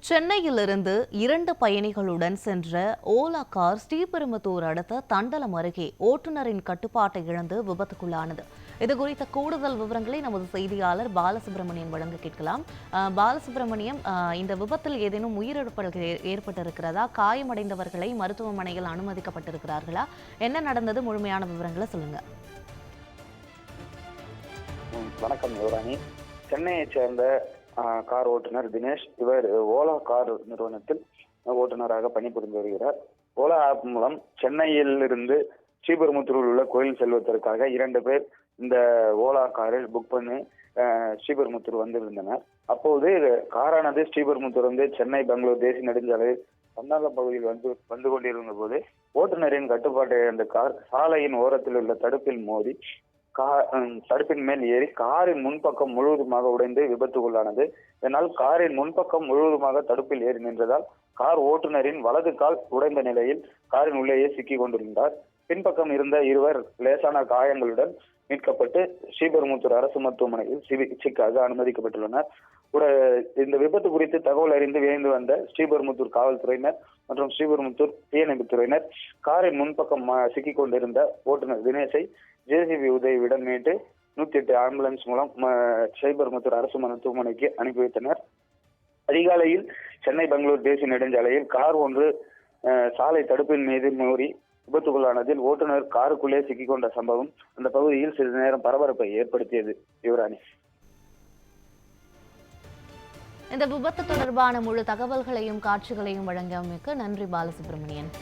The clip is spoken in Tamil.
சென்னையிலிருந்து 2 பயணிகளுடன் சென்ற ஓலா கார் ஸ்ரீபெரும்புதூர் அடுத்த தண்டலம் அருகே ஓட்டுநரின் கட்டுப்பாட்டை இழந்து விபத்துக்குள்ளானது. இதுகுறித்த கூடுதல் விவரங்களை நமது செய்தியாளர் பாலசுப்ரமணியம் வழங்க கேட்கலாம். பாலசுப்ரமணியம், இந்த விபத்தில் ஏதேனும் உயிரிழப்புகள் ஏற்பட்டிருக்கிறதா? காயமடைந்தவர்களை மருத்துவமனையில் அனுமதிக்கப்பட்டிருக்கிறார்களா? என்ன நடந்தது? முழுமையான விவரங்களை சொல்லுங்க. வணக்கம் யுவராணி. சென்னையைச் சேர்ந்த கார் ஓட்டுநர் தினேஷ். இவர் ஓலா கார் நிறுவனத்தில் ஓட்டுநராக பணிபுரிந்து வருகிறார். ஓலா ஆப் மூலம் சென்னையில் இருந்து ஸ்ரீபெரும்புத்தூரில் உள்ள கோயில் செல்வதற்காக 2 பேர் இந்த ஓலா காரில் புக் பண்ணி ஸ்ரீபெரும்புத்தூர் வந்திருந்தனர். அப்போது காரானது ஸ்ரீபெரும்புத்தூர் வந்து சென்னை பெங்களூர் தேசிய நெடுஞ்சாலையில் தண்டலம் பகுதியில் வந்து கொண்டிருந்த போது ஓட்டுநரின் கட்டுப்பாட்டை இழந்த கார் சாலையின் ஓரத்தில் உள்ள தடுப்பில் மோதி தடுப்பின் மேல் ஏறி காரின் முன்பக்கம் முழுவதுமாக உடைந்து விபத்துக்குள்ளானது. இதனால் காரின் முன்பக்கம் முழுவதுமாக தடுப்பில் ஏறி நின்றதால் கார் ஓட்டுநரின் வலது கால் உடைந்த நிலையில் காரின் உள்ளேயே சிக்கிக் கொண்டிருந்தார். பின்பக்கம் இருந்த இருவர் லேசான காயங்களுடன் மீட்கப்பட்டு ஸ்ரீபெரும்புத்தூர் அரசு மருத்துவமனையில் சிகிச்சைக்காக அனுமதிக்கப்பட்டுள்ளனர். இந்த விபத்து குறித்து தகவல் அறிந்து விரைந்து வந்த ஸ்ரீபெரும்புத்தூர் காவல்துறையினர் மற்றும் ஸ்ரீபெரும்புத்தூர் தீயணைப்புத்துறையினர் காரின் முன்பக்கம் சிக்கிக் கொண்டிருந்த ஓட்டுநர் தினேஷை ஜேசிபி உதவியுடன் மீட்டு 108 ஆம்புலன்ஸ் மூலம் ஸ்ரீபெரும்புத்தூர் அரசு மருத்துவமனைக்கு அனுப்பி வைத்தனர். அதிகாலையில் சென்னை பெங்களூர் தேசிய நெடுஞ்சாலையில் கார் ஒன்று சாலை தடுப்பின் மீது மோதி விபத்துக்குள்ளானதில் ஓட்டுநர் காருக்குள்ளே சிக்கிக் கொண்ட சம்பவம் அந்த பகுதியில் சிறிது நேரம் பரபரப்பை ஏற்படுத்தியது. யுவராணி, இந்த விபத்து தொடர்பான முழு தகவல்களையும் காட்சிகளையும் வழங்கியமைக்கு நன்றி பாலசுப்ரமணியன்.